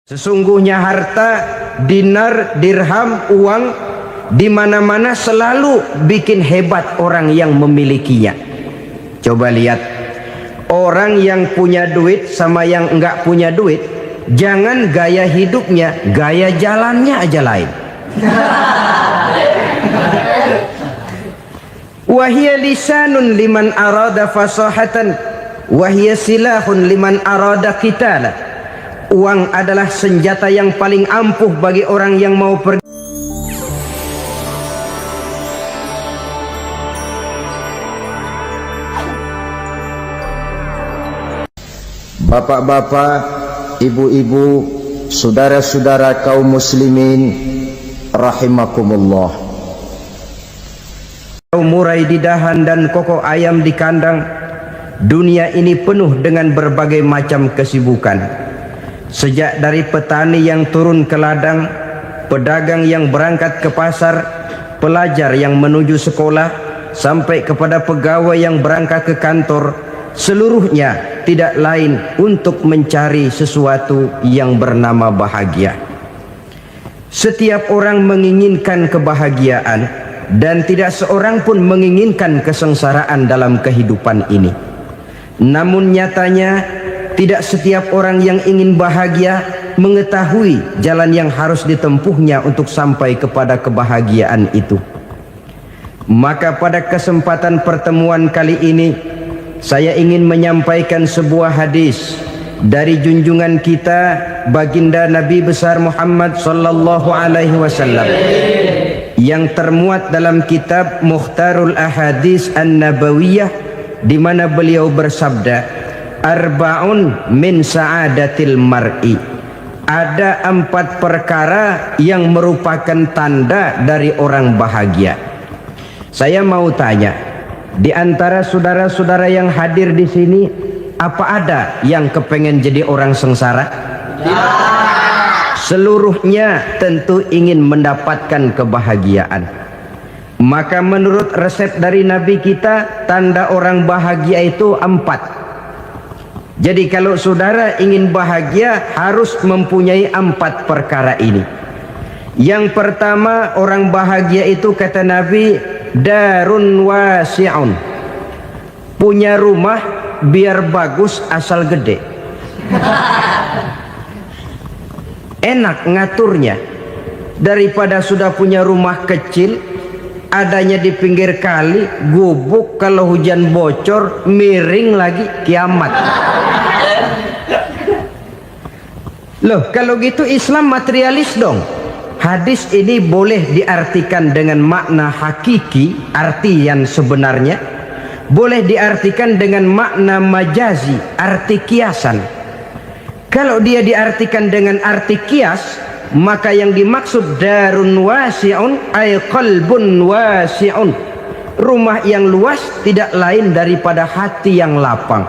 Sesungguhnya harta, dinar, dirham, uang di mana-mana selalu bikin hebat orang yang memilikinya. Coba lihat, orang yang punya duit sama yang enggak punya duit, jangan gaya hidupnya, gaya jalannya aja lain. Wahia lisanun liman arada fasahatan, wahia silahun liman arada qitala. Uang adalah senjata yang paling ampuh bagi orang yang mau pergi. Bapak-bapak, ibu-ibu, saudara-saudara kaum muslimin rahimakumullah. Murai di dahan dan koko ayam di kandang, dunia ini penuh dengan berbagai macam kesibukan. Sejak dari petani yang turun ke ladang, pedagang yang berangkat ke pasar, pelajar yang menuju sekolah, sampai kepada pegawai yang berangkat ke kantor, seluruhnya tidak lain untuk mencari sesuatu yang bernama bahagia. Setiap orang menginginkan kebahagiaan, dan tidak seorang pun menginginkan kesengsaraan dalam kehidupan ini. Namun nyatanya tidak setiap orang yang ingin bahagia mengetahui jalan yang harus ditempuhnya untuk sampai kepada kebahagiaan itu. Maka pada kesempatan pertemuan kali ini, saya ingin menyampaikan sebuah hadis dari junjungan kita baginda Nabi besar Muhammad sallallahu alaihi wasallam yang termuat dalam kitab Mukhtarul Ahadits An-Nabawiyah, di mana beliau bersabda, Arba'un min sa'adatil mar'i. Ada 4 perkara yang merupakan tanda dari orang bahagia. Saya mau tanya, di antara saudara-saudara yang hadir di sini, apa ada yang kepengen jadi orang sengsara? Seluruhnya tentu ingin mendapatkan kebahagiaan. Maka menurut resep dari Nabi kita, tanda orang bahagia itu 4. Jadi kalau saudara ingin bahagia, harus mempunyai 4 perkara ini. Yang pertama, orang bahagia itu kata Nabi, darun wasi'un. Punya rumah biar bagus asal gede. Enak ngaturnya, daripada sudah punya rumah kecil, adanya di pinggir kali, gubuk, kalau hujan bocor, miring lagi, kiamat. Loh, kalau gitu Islam materialis dong. Hadis ini boleh diartikan dengan makna hakiki, arti yang sebenarnya. Boleh diartikan dengan makna majazi, arti kiasan. Kalau dia diartikan dengan arti kias, maka yang dimaksud darun wasi'un ay qalbun wasi'un. Rumah yang luas tidak lain daripada hati yang lapang.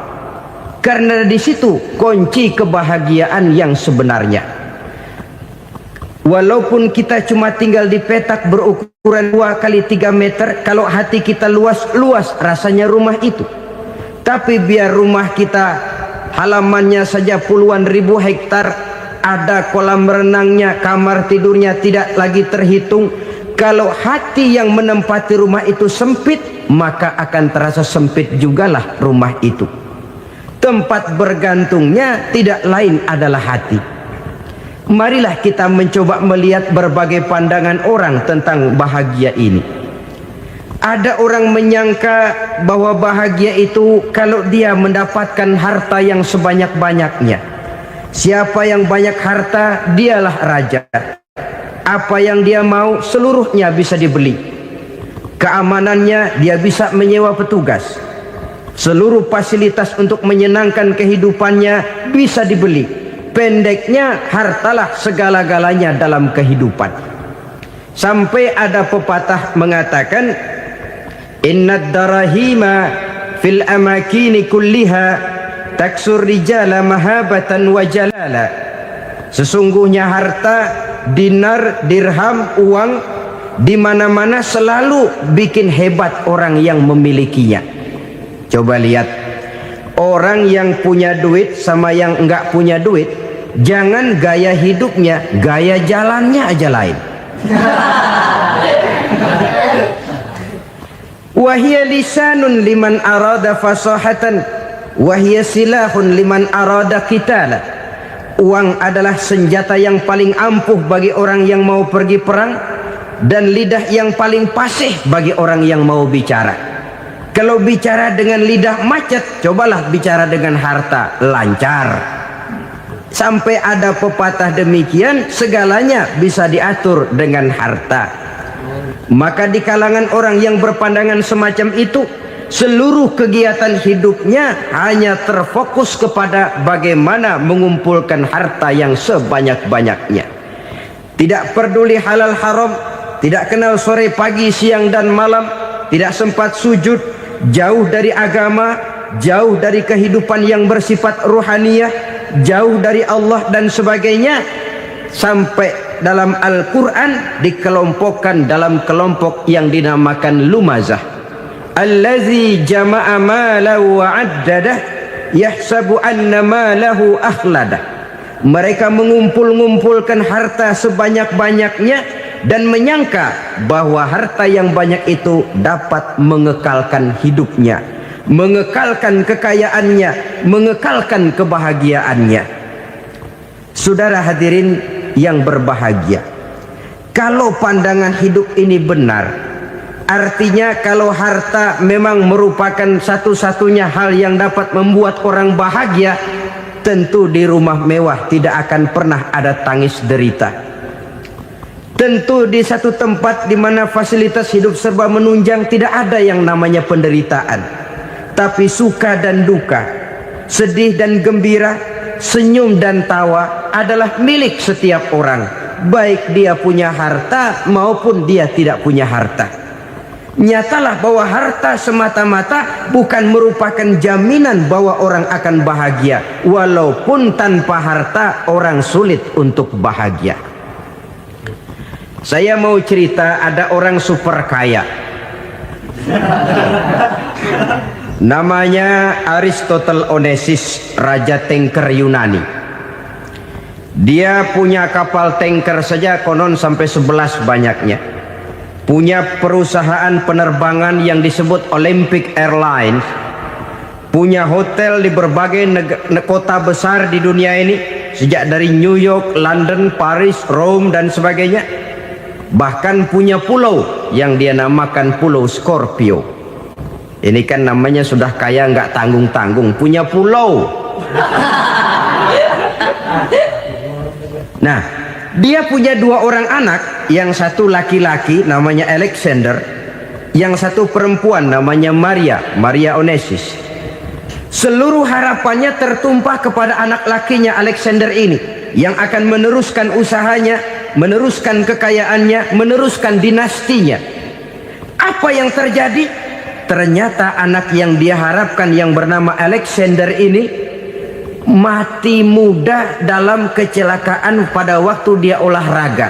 Karena di situ kunci kebahagiaan yang sebenarnya. Walaupun kita cuma tinggal di petak berukuran 2 kali 3 meter, kalau hati kita luas-luas rasanya rumah itu. Tapi biar rumah kita halamannya saja puluhan ribu hektar, ada kolam renangnya, kamar tidurnya tidak lagi terhitung. Kalau hati yang menempati rumah itu sempit, maka akan terasa sempit jugalah rumah itu. Tempat bergantungnya tidak lain adalah hati. Marilah kita mencoba melihat berbagai pandangan orang tentang bahagia ini. Ada orang menyangka bahwa bahagia itu kalau dia mendapatkan harta yang sebanyak-banyaknya. Siapa yang banyak harta, dialah raja. Apa yang dia mau, seluruhnya bisa dibeli. Keamanannya, dia bisa menyewa petugas. Seluruh fasilitas untuk menyenangkan kehidupannya bisa dibeli. Pendeknya, hartalah segala-galanya dalam kehidupan. Sampai ada pepatah mengatakan, Innad darahima fil amakini kulliha taksur rijala mahabatan wa jalala. Sesungguhnya harta, dinar, dirham, uang di mana-mana selalu bikin hebat orang yang memilikinya. Coba lihat, orang yang punya duit sama yang enggak punya duit, jangan gaya hidupnya, gaya jalannya aja lain. Wahia lisanun liman arada fasahatan, wahia silahun liman arada qitala. Uang adalah senjata yang paling ampuh bagi orang yang mau pergi perang, dan lidah yang paling fasih bagi orang yang mau bicara. Kalau bicara dengan lidah macet, cobalah bicara dengan harta, lancar. Sampai ada pepatah demikian, segalanya bisa diatur dengan harta. Maka di kalangan orang yang berpandangan semacam itu, seluruh kegiatan hidupnya hanya terfokus kepada bagaimana mengumpulkan harta yang sebanyak-banyaknya. Tidak peduli halal haram, tidak kenal sore pagi siang dan malam, tidak sempat sujud, jauh dari agama, jauh dari kehidupan yang bersifat ruhaniyah, jauh dari Allah dan sebagainya. Sampai dalam Al-Quran dikelompokkan dalam kelompok yang dinamakan lumazah. Allazi jama'a malahu wa addadah yahsabu anna malahu akhladah. Mereka mengumpul-ngumpulkan harta sebanyak-banyaknya dan menyangka bahwa harta yang banyak itu dapat mengekalkan hidupnya, mengekalkan kekayaannya, mengekalkan kebahagiaannya. Saudara hadirin yang berbahagia, kalau pandangan hidup ini benar, artinya kalau harta memang merupakan satu-satunya hal yang dapat membuat orang bahagia, tentu di rumah mewah tidak akan pernah ada tangis derita. Tentu di satu tempat di mana fasilitas hidup serba menunjang tidak ada yang namanya penderitaan. Tapi suka dan duka, sedih dan gembira, senyum dan tawa adalah milik setiap orang, baik dia punya harta maupun dia tidak punya harta. Nyatalah bahwa harta semata-mata bukan merupakan jaminan bahwa orang akan bahagia, walaupun tanpa harta orang sulit untuk bahagia. Saya mau cerita, ada orang super kaya, namanya Aristotle Onesimus, raja tanker Yunani. Dia punya kapal tanker saja konon sampai 11 banyaknya. Punya perusahaan penerbangan yang disebut Olympic Airlines. Punya hotel di berbagai kota besar di dunia ini, sejak dari New York, London, Paris, Rome dan sebagainya. Bahkan punya pulau yang dia namakan Pulau Scorpio. Ini kan namanya sudah kaya nggak tanggung-tanggung, punya pulau. Nah, dia punya 2 orang anak, yang satu laki-laki namanya Alexander, yang satu perempuan namanya Maria Onesimus. Seluruh harapannya tertumpah kepada anak lakinya Alexander ini, yang akan meneruskan usahanya, meneruskan kekayaannya, meneruskan dinastinya. Apa yang terjadi? Ternyata anak yang dia harapkan yang bernama Alexander ini mati muda dalam kecelakaan pada waktu dia olahraga.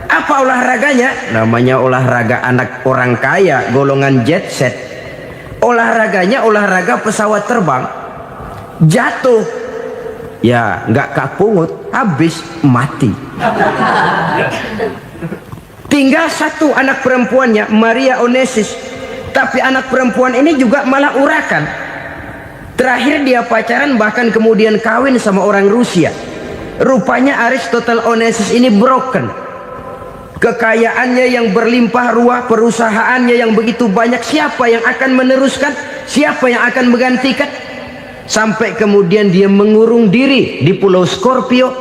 Apa olahraganya? Namanya olahraga anak orang kaya, golongan jet set. Olahraganya olahraga pesawat terbang. Jatuh, ya nggak kapungut, habis mati. Tinggal satu anak perempuannya, Maria Onesimus. Tapi anak perempuan ini juga malah urakan. Terakhir dia pacaran, bahkan kemudian kawin sama orang Rusia. Rupanya Aristotle Onesimus ini broken. Kekayaannya yang berlimpah ruah, perusahaannya yang begitu banyak, siapa yang akan meneruskan? Siapa yang akan menggantikan? Sampai kemudian dia mengurung diri di Pulau Scorpio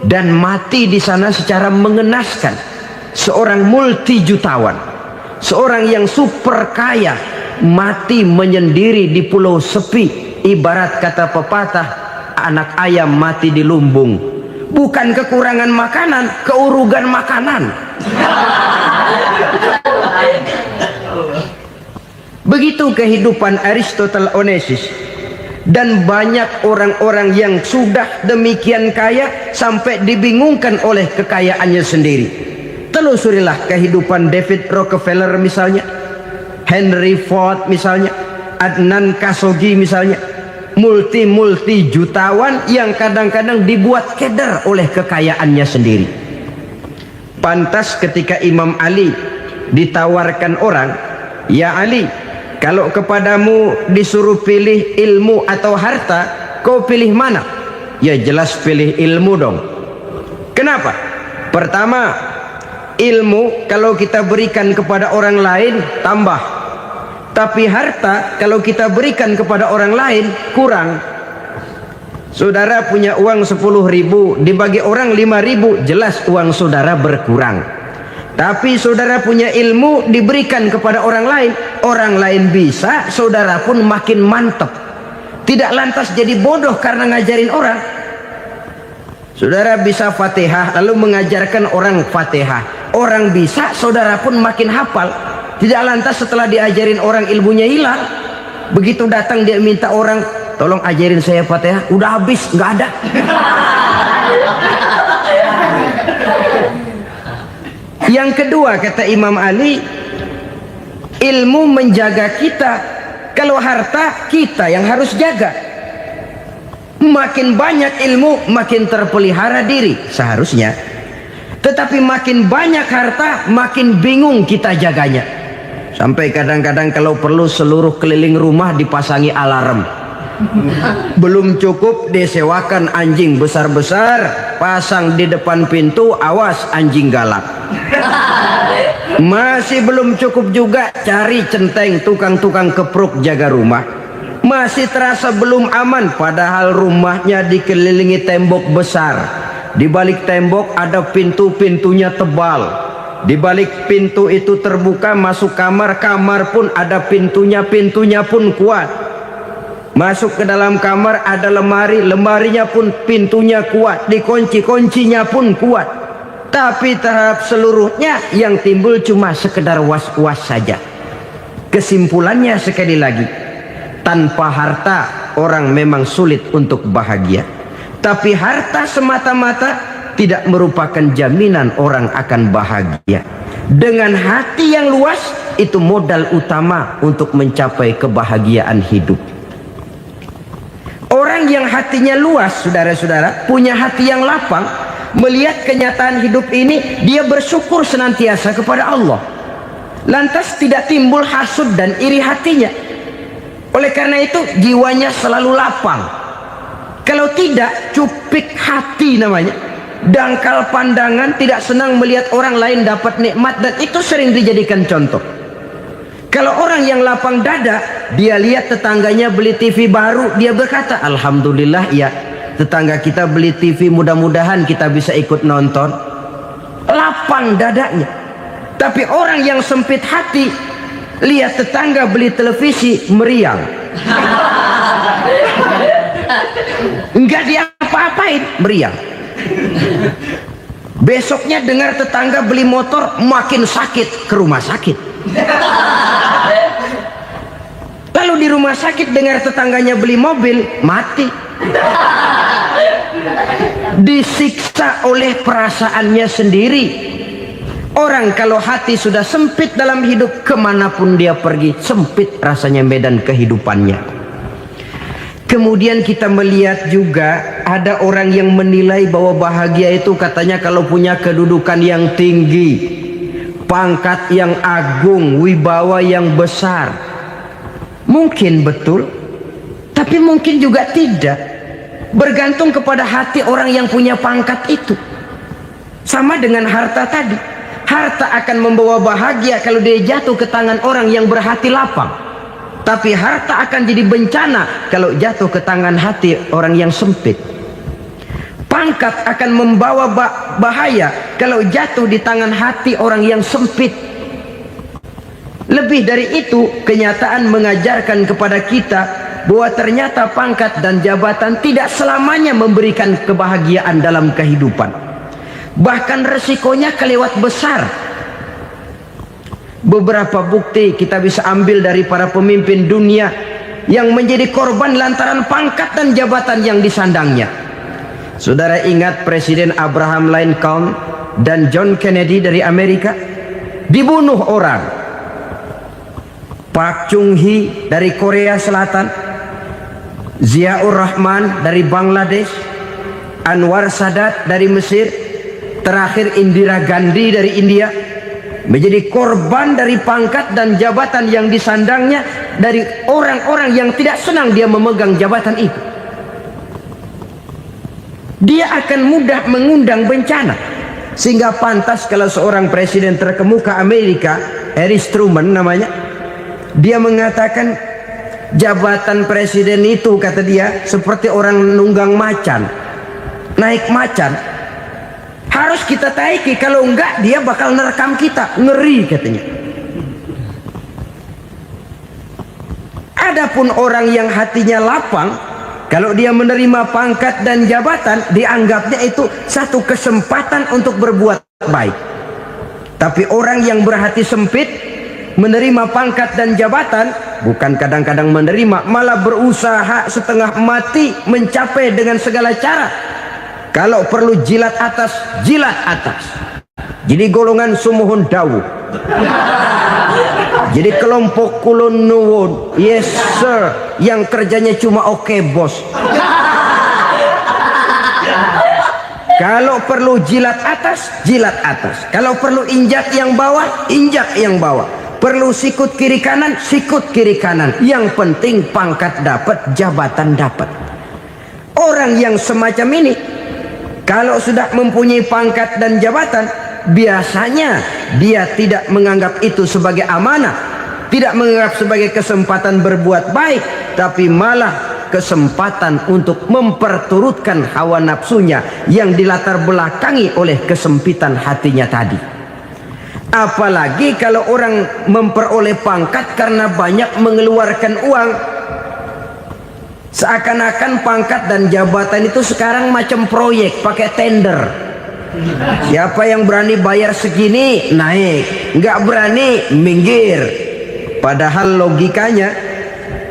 dan mati di sana secara mengenaskan. Seorang multi jutawan, seorang yang super kaya, mati menyendiri di pulau sepi. Ibarat kata pepatah, anak ayam mati di lumbung. Bukan kekurangan makanan, keurugan makanan. Begitu kehidupan Aristotle Onesimus. Dan banyak orang-orang yang sudah demikian kaya sampai dibingungkan oleh kekayaannya sendiri. Telusurilah kehidupan David Rockefeller misalnya, Henry Ford misalnya, Adnan Khashoggi misalnya. multi jutawan yang kadang-kadang dibuat keder oleh kekayaannya sendiri. Pantas ketika Imam Ali ditawarkan orang, "Ya Ali, kalau kepadamu disuruh pilih ilmu atau harta, kau pilih mana?" Ya jelas pilih ilmu dong. Kenapa? Pertama, ilmu kalau kita berikan kepada orang lain tambah, tapi harta kalau kita berikan kepada orang lain kurang. Saudara punya uang 10.000, dibagi orang 5.000, jelas uang saudara berkurang. Tapi saudara punya ilmu diberikan kepada orang lain bisa, saudara pun makin mantap. Tidak lantas jadi bodoh karena ngajarin orang. Saudara bisa Fatihah lalu mengajarkan orang Fatihah, orang bisa, saudara pun makin hafal. Tidak lantas setelah diajarin orang ilmunya hilang. Begitu datang dia minta orang, "Tolong ajarin saya Fatihah," udah habis, nggak ada. Yang kedua kata Imam Ali, ilmu menjaga kita. Kalau harta kita yang harus jaga. Makin banyak ilmu makin terpelihara diri seharusnya. Tetapi makin banyak harta makin bingung kita jaganya. Sampai kadang-kadang kalau perlu seluruh keliling rumah dipasangi alarm. Belum cukup disewakan anjing besar-besar, pasang di depan pintu, awas anjing galak. Masih belum cukup juga cari centeng tukang-tukang kepruk jaga rumah. Masih terasa belum aman, padahal rumahnya dikelilingi tembok besar. Di balik tembok ada pintu-pintunya tebal. Di balik pintu itu terbuka masuk kamar, kamar pun ada pintunya, pintunya pun kuat. Masuk ke dalam kamar ada lemari, lemarinya pun pintunya kuat, dikunci, kuncinya pun kuat. Tapi terhadap seluruhnya yang timbul cuma sekedar was-was saja. Kesimpulannya sekali lagi, tanpa harta orang memang sulit untuk bahagia. Tapi harta semata-mata tidak merupakan jaminan orang akan bahagia. Dengan hati yang luas, itu modal utama untuk mencapai kebahagiaan hidup. Orang yang hatinya luas, saudara-saudara, punya hati yang lapang, melihat kenyataan hidup ini, dia bersyukur senantiasa kepada Allah. Lantas tidak timbul hasud dan iri hatinya. Oleh karena itu jiwanya selalu lapang. Kalau tidak, cupik hati namanya. Dangkal pandangan, tidak senang melihat orang lain dapat nikmat, dan itu sering dijadikan contoh. Kalau orang yang lapang dada, dia lihat tetangganya beli TV baru, dia berkata, "Alhamdulillah ya, tetangga kita beli TV, mudah-mudahan kita bisa ikut nonton." Lapang dadanya. Tapi orang yang sempit hati, lihat tetangga beli televisi, meriang. Enggak diapa-apain, meriang. Besoknya dengar tetangga beli motor, makin sakit, ke rumah sakit. Lalu di rumah sakit dengar tetangganya beli mobil, mati. Disiksa oleh perasaannya sendiri. Orang kalau hati sudah sempit dalam hidup, kemanapun dia pergi, sempit rasanya medan kehidupannya. Kemudian kita melihat juga ada orang yang menilai bahwa bahagia itu katanya kalau punya kedudukan yang tinggi, pangkat yang agung, wibawa yang besar. Mungkin betul, tapi mungkin juga tidak. Bergantung kepada hati orang yang punya pangkat itu. Sama dengan harta tadi. Harta akan membawa bahagia kalau dia jatuh ke tangan orang yang berhati lapang. Tapi harta akan jadi bencana kalau jatuh ke tangan hati orang yang sempit. Pangkat akan membawa bahaya kalau jatuh di tangan hati orang yang sempit. Lebih dari itu, kenyataan mengajarkan kepada kita bahwa ternyata pangkat dan jabatan tidak selamanya memberikan kebahagiaan dalam kehidupan. Bahkan resikonya kelewat besar. Beberapa bukti kita bisa ambil dari para pemimpin dunia yang menjadi korban lantaran pangkat dan jabatan yang disandangnya. Saudara ingat Presiden Abraham Lincoln dan John Kennedy dari Amerika? Dibunuh orang. Park Chung-hee dari Korea Selatan Ziaur Rahman dari Bangladesh, Anwar Sadat dari Mesir, terakhir Indira Gandhi dari India, menjadi korban dari pangkat dan jabatan yang disandangnya dari orang-orang yang tidak senang dia memegang jabatan itu. Dia akan mudah mengundang bencana, sehingga pantas kalau seorang presiden terkemuka Amerika, Harris Truman namanya, dia mengatakan jabatan presiden itu, kata dia, seperti orang nunggang macan, naik macan, harus kita taiki, kalau enggak dia bakal nerekam kita, ngeri katanya. Adapun orang yang hatinya lapang, kalau dia menerima pangkat dan jabatan, dianggapnya itu satu kesempatan untuk berbuat baik. Tapi orang yang berhati sempit, menerima pangkat dan jabatan, bukan kadang-kadang menerima, malah berusaha setengah mati mencapai dengan segala cara. Kalau perlu jilat atas, jilat atas. Jadi golongan sumuhun dawu. Jadi kelompok kulon nuwun, yes sir, yang kerjanya cuma oke bos. Kalau perlu jilat atas, jilat atas. Kalau perlu injak yang bawah, injak yang bawah. Perlu sikut kiri kanan, sikut kiri kanan. Yang penting pangkat dapat, jabatan dapat. Orang yang semacam ini, kalau sudah mempunyai pangkat dan jabatan, biasanya dia tidak menganggap itu sebagai amanah, tidak menganggap sebagai kesempatan berbuat baik, tapi malah kesempatan untuk memperturutkan hawa nafsunya yang dilatar belakangi oleh kesempitan hatinya tadi. Apalagi kalau orang memperoleh pangkat karena banyak mengeluarkan uang, seakan-akan pangkat dan jabatan itu sekarang macam proyek, pakai tender. Siapa yang berani bayar segini naik, nggak berani minggir. Padahal logikanya,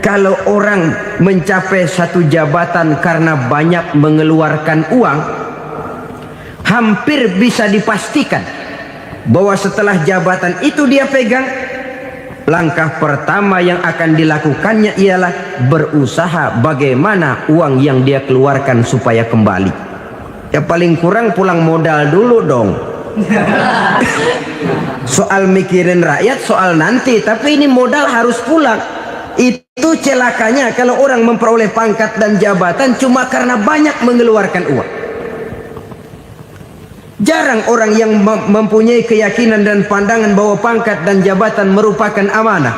kalau orang mencapai satu jabatan karena banyak mengeluarkan uang, hampir bisa dipastikan bahwa setelah jabatan itu dia pegang, langkah pertama yang akan dilakukannya ialah berusaha bagaimana uang yang dia keluarkan supaya kembali. Ya paling kurang pulang modal dulu dong. Soal mikirin rakyat soal nanti, tapi ini modal harus pulang. Itu celakanya kalau orang memperoleh pangkat dan jabatan cuma karena banyak mengeluarkan uang. Jarang orang yang mempunyai keyakinan dan pandangan bahwa pangkat dan jabatan merupakan amanah.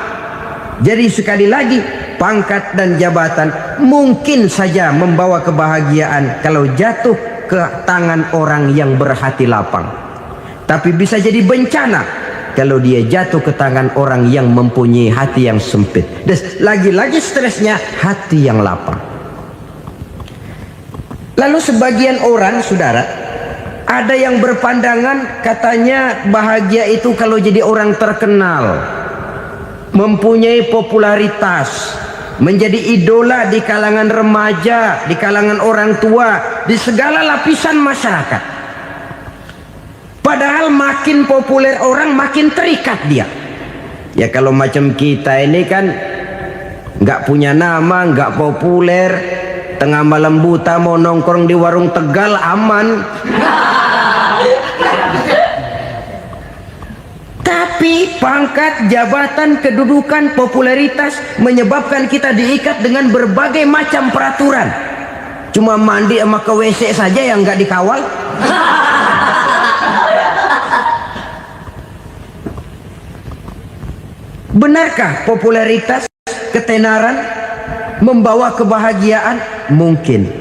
Jadi sekali lagi, pangkat dan jabatan mungkin saja membawa kebahagiaan kalau jatuh ke tangan orang yang berhati lapang, tapi bisa jadi bencana kalau dia jatuh ke tangan orang yang mempunyai hati yang sempit. Dan lagi-lagi stresnya hati yang lapang. Lalu sebagian orang, saudara, ada yang berpandangan katanya bahagia itu kalau jadi orang terkenal, mempunyai popularitas, menjadi idola di kalangan remaja, di kalangan orang tua, di segala lapisan masyarakat. Padahal makin populer orang, makin terikat dia. Ya kalau macam kita ini kan nggak punya nama, nggak populer, tengah malam buta mau nongkrong di warung Tegal aman. Tapi pangkat, jabatan, kedudukan, popularitas menyebabkan kita diikat dengan berbagai macam peraturan. Cuma mandi sama ke WC saja yang nggak dikawal. Benarkah popularitas, ketenaran membawa kebahagiaan? Mungkin,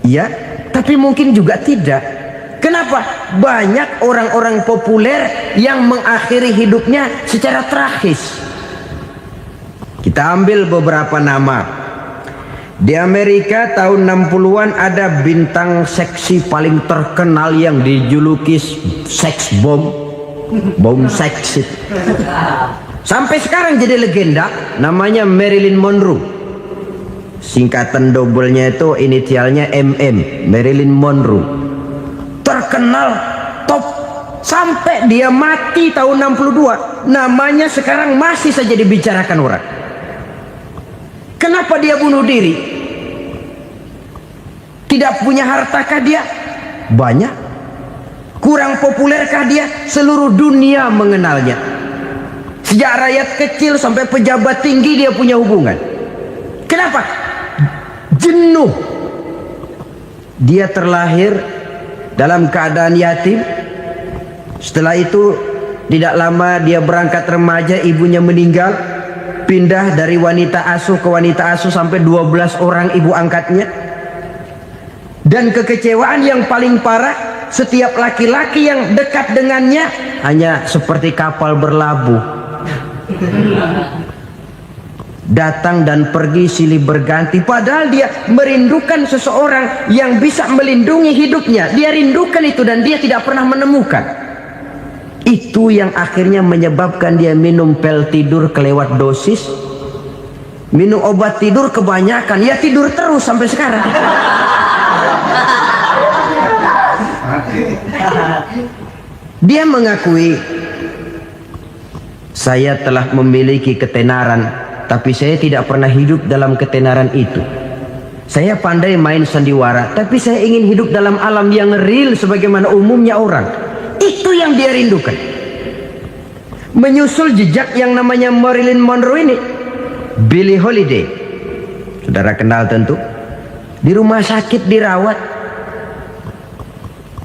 ya, tapi mungkin juga tidak. Kenapa? Banyak orang-orang populer yang mengakhiri hidupnya secara tragis. Kita ambil beberapa nama. Di Amerika tahun 60-an ada bintang seksi paling terkenal yang dijuluki seks bom. Bom seks. Sampai sekarang jadi legenda, namanya Marilyn Monroe. Singkatan doublenya itu inisialnya MM, Marilyn Monroe. Terkenal top sampai dia mati tahun 62, namanya sekarang masih saja dibicarakan orang. Kenapa dia bunuh diri? Tidak punya hartakah dia? Banyak. Kurang populerkah dia? Seluruh dunia mengenalnya. Sejak rakyat kecil sampai pejabat tinggi dia punya hubungan. Kenapa? Jenuh. Dia terlahir dalam keadaan yatim. Setelah itu tidak lama dia berangkat remaja, ibunya meninggal. Pindah dari wanita asuh ke wanita asuh sampai 12 orang ibu angkatnya. Dan kekecewaan yang paling parah, setiap laki-laki yang dekat dengannya hanya seperti kapal berlabuh. Datang dan pergi silih berganti, padahal dia merindukan seseorang yang bisa melindungi hidupnya. Dia rindukan itu dan dia tidak pernah menemukan. Itu yang akhirnya menyebabkan dia minum pil tidur kelewat dosis, minum obat tidur kebanyakan, ya tidur terus sampai sekarang. Dia mengakui, saya telah memiliki ketenaran, tapi saya tidak pernah hidup dalam ketenaran itu. Saya pandai main sandiwara, tapi saya ingin hidup dalam alam yang real sebagaimana umumnya orang. Itu yang dia rindukan. Menyusul jejak yang namanya Marilyn Monroe ini, Billie Holiday, saudara kenal tentu. Di rumah sakit dirawat.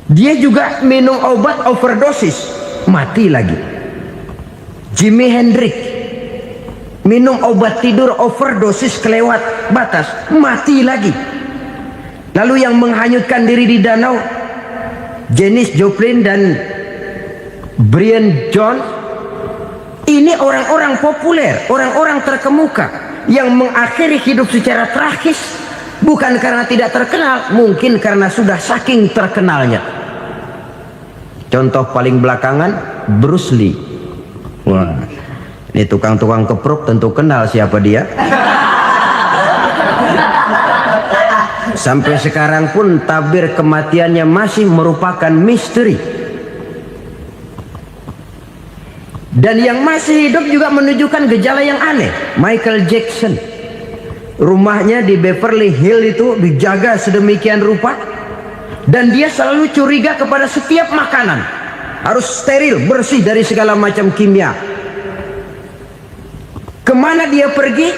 Dia juga minum obat overdosis, mati lagi. Jimi Hendrix minum obat tidur overdosis kelewat batas, mati lagi. Lalu yang menghanyutkan diri di danau, Janis Joplin dan Brian Jones. Ini orang-orang populer, orang-orang terkemuka yang mengakhiri hidup secara tragis, bukan karena tidak terkenal, mungkin karena sudah saking terkenalnya. Contoh paling belakangan, Bruce Lee. Wah, ini tukang-tukang keprok tentu kenal siapa dia. Sampai sekarang pun tabir kematiannya masih merupakan misteri. Dan yang masih hidup juga menunjukkan gejala yang aneh. Michael Jackson, rumahnya di Beverly Hills itu dijaga sedemikian rupa, dan dia selalu curiga kepada setiap makanan. Harus steril, bersih dari segala macam kimia. Kemana dia pergi,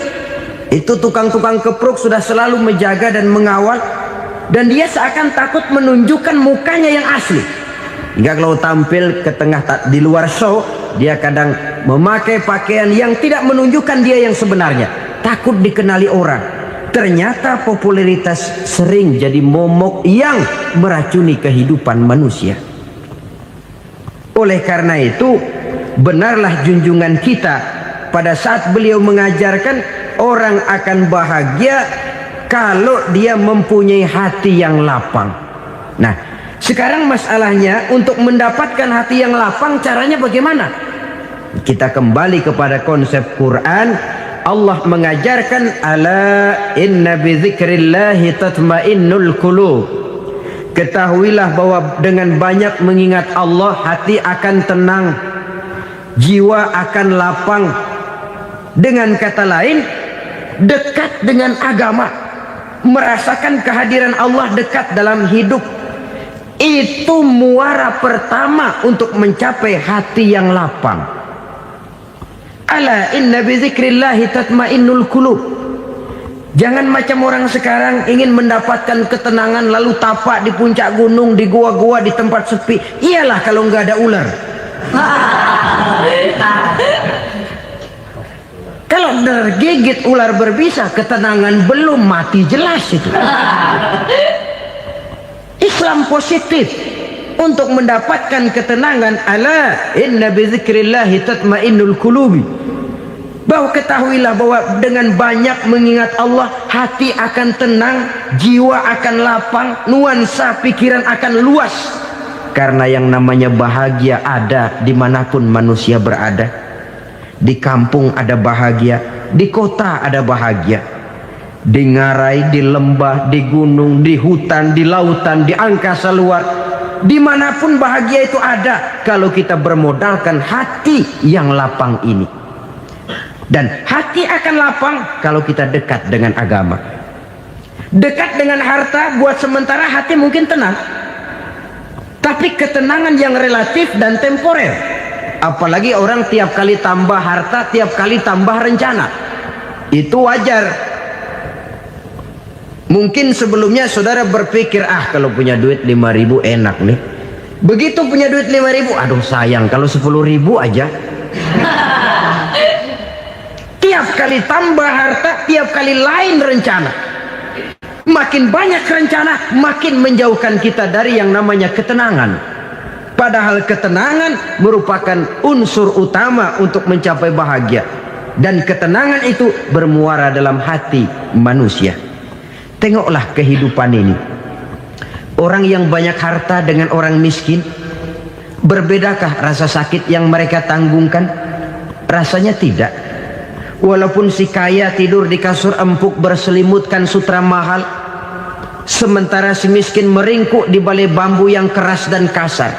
itu tukang-tukang keprok sudah selalu menjaga dan mengawal. Dan dia seakan takut menunjukkan mukanya yang asli. Hingga kalau tampil ke tengah di luar show, dia kadang memakai pakaian yang tidak menunjukkan dia yang sebenarnya. Takut dikenali orang. Ternyata popularitas sering jadi momok yang meracuni kehidupan manusia. Oleh karena itu, benarlah junjungan kita pada saat beliau mengajarkan orang akan bahagia kalau dia mempunyai hati yang lapang. Nah, sekarang masalahnya untuk mendapatkan hati yang lapang, caranya bagaimana? Kita kembali kepada konsep Quran. Allah mengajarkan, ala inna bi dzikrillahi tatmainnul qulub. Ketahuilah bahwa dengan banyak mengingat Allah, hati akan tenang, jiwa akan lapang. Dengan kata lain, dekat dengan agama, merasakan kehadiran Allah dekat dalam hidup. Itu muara pertama untuk mencapai hati yang lapang. Ala inna bi dzikrillahi tatmainnul qulub. Jangan macam orang sekarang ingin mendapatkan ketenangan lalu tapak di puncak gunung, di gua-gua, di tempat sepi. Iyalah kalau nggak ada ular. Kalau tergigit ular berbisa, ketenangan belum, mati jelas itu. Islam positif untuk mendapatkan ketenangan. Ala inna bi dzikrillahi tatmainnul qulubi. Bahwa ketahuilah bahwa dengan banyak mengingat Allah, hati akan tenang, jiwa akan lapang, nuansa pikiran akan luas. Karena yang namanya bahagia ada dimanapun manusia berada. Di kampung ada bahagia, di kota ada bahagia. Di ngarai, di lembah, di gunung, di hutan, di lautan, di angkasa luar, dimanapun bahagia itu ada kalau kita bermodalkan hati yang lapang ini. Dan hati akan lapang kalau kita dekat dengan agama. Dekat dengan harta buat sementara hati mungkin tenang, tapi ketenangan yang relatif dan temporer. Apalagi orang tiap kali tambah harta, tiap kali tambah rencana. Itu wajar. Mungkin sebelumnya saudara berpikir, kalau punya duit 5.000 enak nih. Begitu punya duit 5.000, aduh sayang kalau 10.000 aja. Tiap kali tambah harta, tiap kali lain rencana. Makin banyak rencana, makin menjauhkan kita dari yang namanya ketenangan. Padahal ketenangan merupakan unsur utama untuk mencapai bahagia. Dan ketenangan itu bermuara dalam hati manusia. Tengoklah kehidupan ini. Orang yang banyak harta dengan orang miskin, berbedakah rasa sakit yang mereka tanggungkan? Rasanya tidak. Walaupun si kaya tidur di kasur empuk berselimutkan sutra mahal, sementara si miskin meringkuk di balai bambu yang keras dan kasar.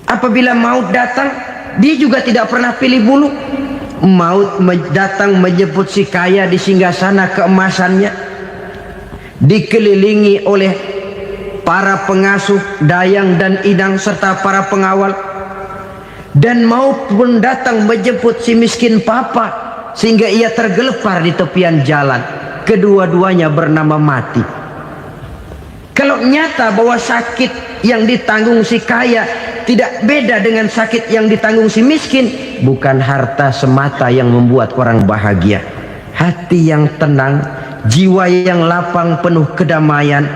Apabila maut datang, dia juga tidak pernah pilih bulu. Maut datang menjemput si kaya di singgasana keemasannya, dikelilingi oleh para pengasuh, dayang dan idang serta para pengawal. Dan maupun datang menjemput si miskin papa sehingga ia tergelepar di tepian jalan. Kedua-duanya bernama mati. Kalau nyata bahwa sakit yang ditanggung si kaya tidak beda dengan sakit yang ditanggung si miskin, bukan harta semata yang membuat orang bahagia. Hati yang tenang, jiwa yang lapang penuh kedamaian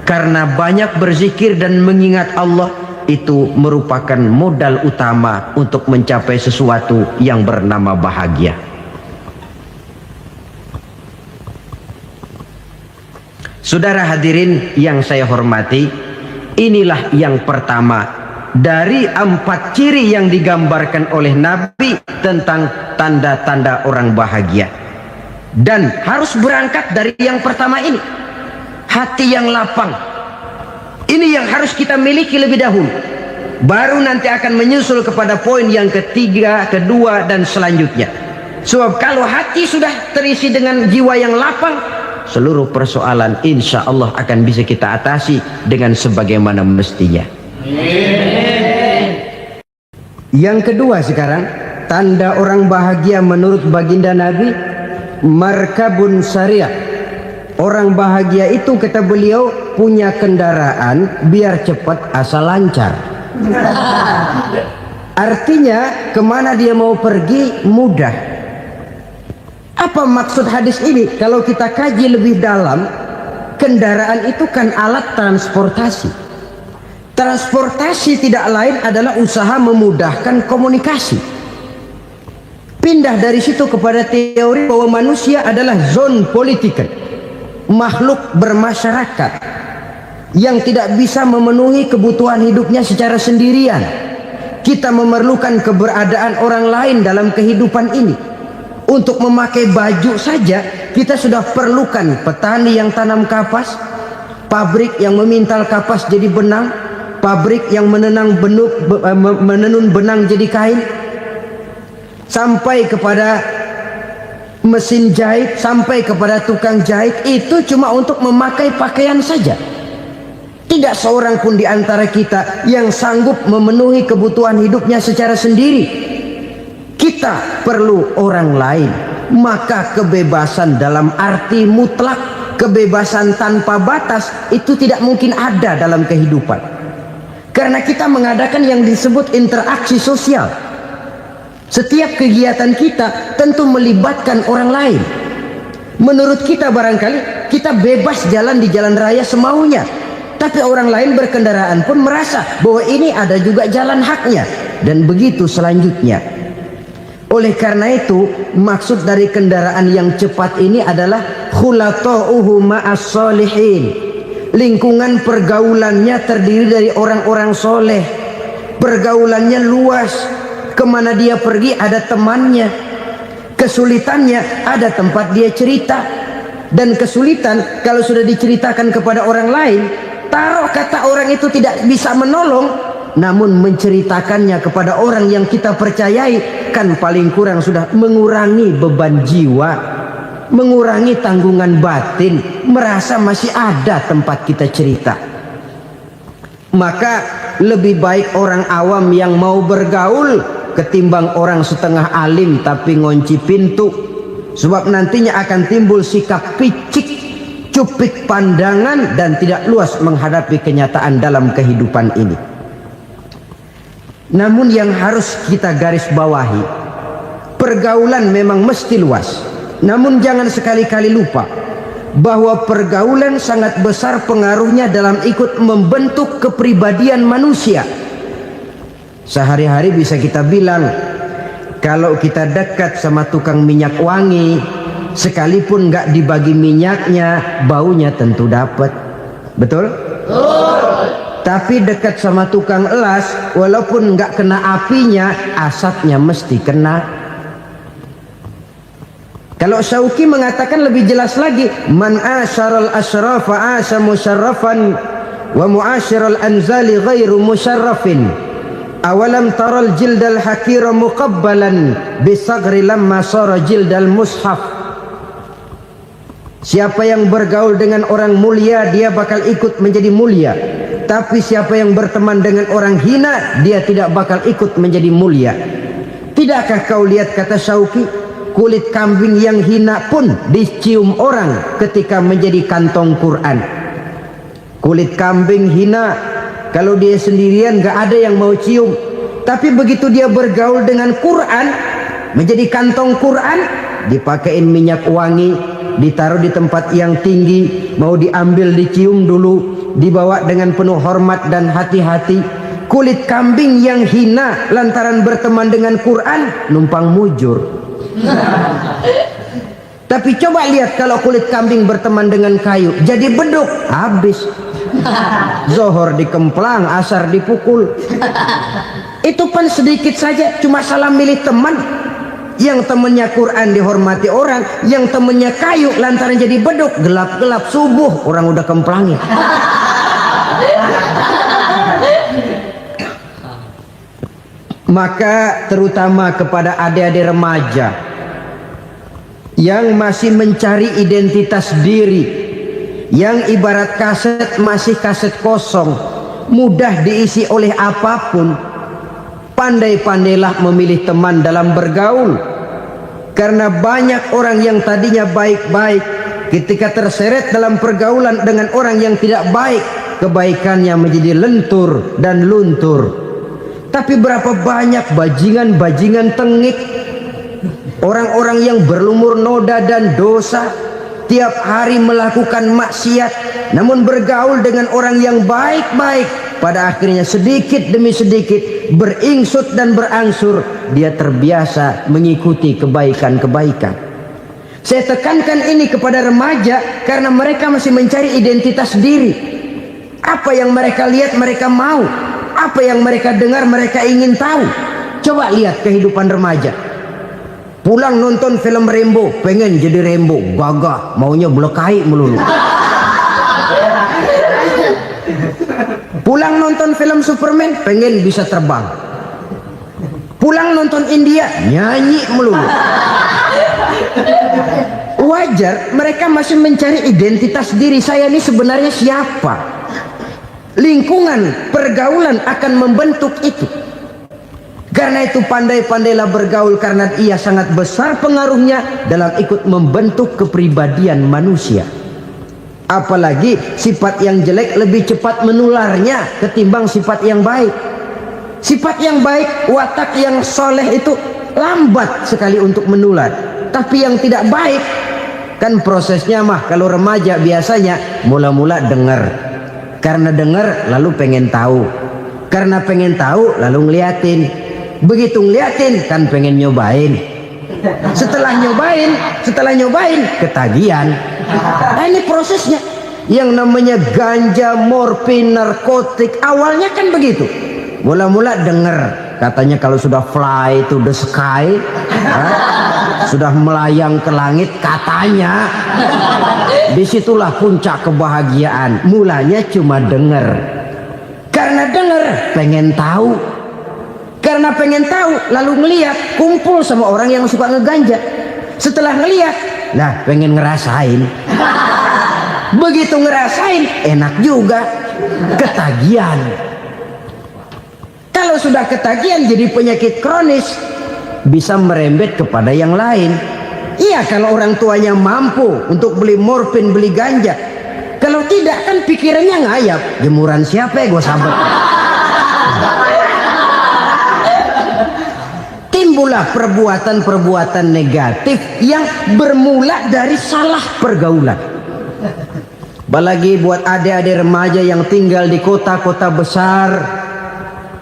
karena banyak berzikir dan mengingat Allah, itu merupakan modal utama untuk mencapai sesuatu yang bernama bahagia. Saudara hadirin yang saya hormati, inilah yang pertama dari 4 ciri yang digambarkan oleh Nabi tentang tanda-tanda orang bahagia. Dan harus berangkat dari yang pertama ini, hati yang lapang. Ini yang harus kita miliki lebih dahulu. Baru nanti akan menyusul kepada poin yang ketiga, kedua, dan selanjutnya. Sebab kalau hati sudah terisi dengan jiwa yang lapang, seluruh persoalan insya Allah akan bisa kita atasi dengan sebagaimana mestinya. Yang kedua sekarang, tanda orang bahagia menurut baginda Nabi, markabun syariah. Orang bahagia itu, kata beliau, punya kendaraan biar cepat asal lancar. Artinya kemana dia mau pergi mudah. Apa maksud hadis ini? Kalau kita kaji lebih dalam, kendaraan itu kan alat transportasi. Transportasi tidak lain adalah usaha memudahkan komunikasi. Pindah dari situ kepada teori bahwa manusia adalah zon political, makhluk bermasyarakat yang tidak bisa memenuhi kebutuhan hidupnya secara sendirian. Kita memerlukan keberadaan orang lain dalam kehidupan ini. Untuk memakai baju saja kita sudah perlukan petani yang tanam kapas, pabrik yang memintal kapas jadi benang, pabrik yang menenun benang jadi kain, sampai kepada mesin jahit, sampai kepada tukang jahit. Itu cuma untuk memakai pakaian saja. Tidak seorang pun di antara kita yang sanggup memenuhi kebutuhan hidupnya secara sendiri. Kita perlu orang lain. Maka kebebasan dalam arti mutlak, kebebasan tanpa batas, itu tidak mungkin ada dalam kehidupan. Karena kita mengadakan yang disebut interaksi sosial. Setiap kegiatan kita tentu melibatkan orang lain. Menurut kita barangkali kita bebas jalan di jalan raya semaunya, tapi orang lain berkendaraan pun merasa bahwa ini ada juga jalan haknya, dan begitu selanjutnya. Oleh karena itu, maksud dari kendaraan yang cepat ini adalah khulata'uhu ma'as solihin. Lingkungan pergaulannya terdiri dari orang-orang soleh. Pergaulannya luas. Kemana dia pergi ada temannya. Kesulitannya ada tempat dia cerita. Dan kesulitan kalau sudah diceritakan kepada orang lain, taruh kata orang itu tidak bisa menolong, namun menceritakannya kepada orang yang kita percayai, kan paling kurang sudah mengurangi beban jiwa. mengurangi tanggungan batin, merasa masih ada tempat kita cerita. Maka lebih baik orang awam yang mau bergaul ketimbang orang setengah alim tapi ngunci pintu. Sebab nantinya akan timbul sikap picik, cupik pandangan, dan tidak luas menghadapi kenyataan dalam kehidupan ini. Namun yang harus kita garis bawahi, pergaulan memang mesti luas. Namun jangan sekali-kali lupa bahwa pergaulan sangat besar pengaruhnya dalam ikut membentuk kepribadian manusia. Sehari-hari bisa kita bilang, kalau kita dekat sama tukang minyak wangi, sekalipun nggak dibagi minyaknya, baunya tentu dapat. Betul? Tapi dekat sama tukang elas, walaupun nggak kena apinya, asapnya mesti kena. Kalau Syauqi mengatakan lebih jelas lagi, man asyaral asrafa asa musyarrafan wa muasyiral anzali ghairu musyarrafin. Awalam taral jildal hakira muqabbalan bisagri lamma sara jildal mushaf. Siapa yang bergaul dengan orang mulia, dia bakal ikut menjadi mulia. Tapi siapa yang berteman dengan orang hina, dia tidak bakal ikut menjadi mulia. Tidakkah kau lihat, kata Syauqi, kulit kambing yang hina pun dicium orang ketika menjadi kantong Quran. Kulit kambing hina, kalau dia sendirian gak ada yang mau cium. Tapi begitu dia bergaul dengan Quran, menjadi kantong Quran, dipakein minyak wangi, ditaruh di tempat yang tinggi, mau diambil dicium dulu, dibawa dengan penuh hormat dan hati-hati. Kulit kambing yang hina lantaran berteman dengan Quran, numpang mujur. Tapi coba lihat kalau kulit kambing berteman dengan kayu, jadi beduk, habis. Zohor dikemplang, asar dipukul. Itu pun sedikit saja, cuma salah milih teman. Yang temannya Quran dihormati orang, yang temannya kayu lantaran jadi beduk, gelap-gelap subuh orang udah kemplangin. Maka terutama kepada adik-adik remaja yang masih mencari identitas diri, yang ibarat kaset masih kaset kosong, mudah diisi oleh apapun, pandai-pandailah memilih teman dalam bergaul. Karena banyak orang yang tadinya baik-baik, ketika terseret dalam pergaulan dengan orang yang tidak baik, kebaikannya menjadi lentur dan luntur. Tapi berapa banyak bajingan-bajingan tengik, orang-orang yang berlumur noda dan dosa, tiap hari melakukan maksiat, namun bergaul dengan orang yang baik-baik, pada akhirnya sedikit demi sedikit beringsut dan berangsur dia terbiasa mengikuti kebaikan-kebaikan. Saya tekankan ini kepada remaja karena mereka masih mencari identitas diri. Apa yang mereka lihat mereka mau, apa yang mereka dengar mereka ingin tahu. Coba lihat kehidupan remaja. Pulang nonton film Rambo, pengen jadi Rambo, gagah, maunya belekai melulu. Pulang nonton film Superman, pengen bisa terbang. Pulang nonton India, nyanyi melulu. Wajar, mereka masih mencari identitas diri. Saya ini sebenarnya siapa? Lingkungan, pergaulan akan membentuk itu. Karena itu pandai-pandailah bergaul, karena ia sangat besar pengaruhnya dalam ikut membentuk kepribadian manusia. Apalagi sifat yang jelek lebih cepat menularnya ketimbang sifat yang baik. Sifat yang baik, watak yang soleh itu lambat sekali untuk menular. Tapi yang tidak baik, kan prosesnya mah kalau remaja biasanya mula-mula dengar. Karena dengar lalu pengen tahu. Karena pengen tahu lalu ngeliatin. Begitu ngeliatin kan pengen nyobain. Setelah nyobain ketagihan. Nah, ini prosesnya. Yang namanya ganja, morfin, narkotik, awalnya kan begitu. Mula-mula denger, katanya kalau sudah fly to the sky, sudah melayang ke langit, katanya disitulah puncak kebahagiaan. Mulanya cuma denger. Karena denger pengen tahu. Karena pengen tahu lalu ngeliat, kumpul sama orang yang suka ngeganja. Setelah ngeliat Nah, pengen ngerasain. Begitu ngerasain, enak juga. Ketagihan. Kalau sudah ketagihan jadi penyakit kronis, bisa merembet kepada yang lain. Iya, kalau orang tuanya mampu untuk beli morfin, beli ganja. Kalau tidak kan pikirannya ngayap. Jemuran siapa ya gue sabar. Timbullah perbuatan-perbuatan negatif yang bermula dari salah pergaulan. Apalagi buat adik-adik remaja yang tinggal di kota-kota besar,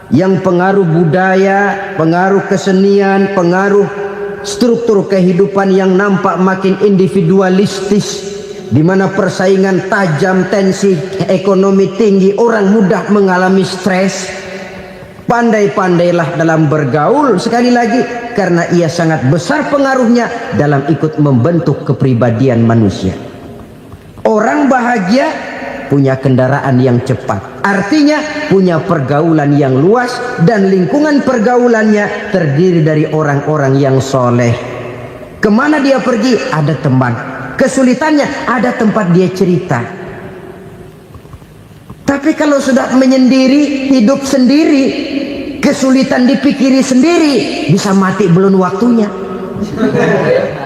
yang pengaruh budaya, pengaruh kesenian, pengaruh struktur kehidupan yang nampak makin individualistis, di mana persaingan tajam, tensi ekonomi tinggi, orang mudah mengalami stres. Pandai-pandailah dalam bergaul, sekali lagi, karena ia sangat besar pengaruhnya dalam ikut membentuk kepribadian manusia. Orang bahagia punya kendaraan yang cepat, artinya punya pergaulan yang luas, dan lingkungan pergaulannya terdiri dari orang-orang yang soleh. Kemana dia pergi ada teman, kesulitannya ada tempat dia cerita. Tapi kalau sudah menyendiri, hidup sendiri, kesulitan dipikiri sendiri, bisa mati belum waktunya.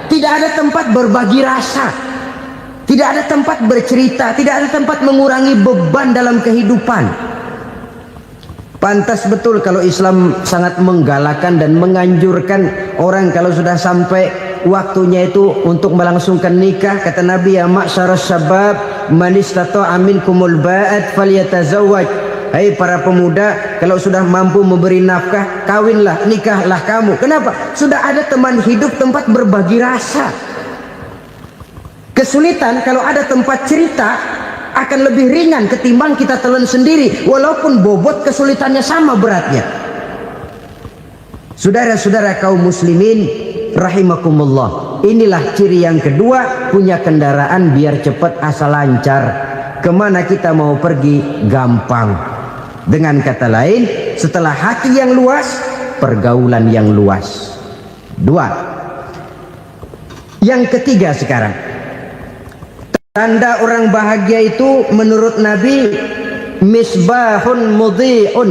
Tidak ada tempat berbagi rasa, tidak ada tempat bercerita, tidak ada tempat mengurangi beban dalam kehidupan. Pantas betul kalau Islam sangat menggalakkan dan menganjurkan orang kalau sudah sampai waktunya itu untuk melangsungkan nikah. Kata Nabi, ya ma'syaras syabab man istata'a minkumul ba'at falyatazawwaj. Hai para pemuda, kalau sudah mampu memberi nafkah, kawinlah, nikahlah kamu. Kenapa? Sudah ada teman hidup, tempat berbagi rasa. Kesulitan kalau ada tempat cerita akan lebih ringan ketimbang kita telan sendiri, walaupun bobot kesulitannya sama beratnya. Saudara-saudara kaum muslimin rahimakumullah, inilah ciri yang kedua, punya kendaraan biar cepat asal lancar. Kemana kita mau pergi gampang. Dengan kata lain, setelah hati yang luas, pergaulan yang luas. Dua. Yang ketiga sekarang, tanda orang bahagia itu menurut Nabi, misbahun mudhi'un,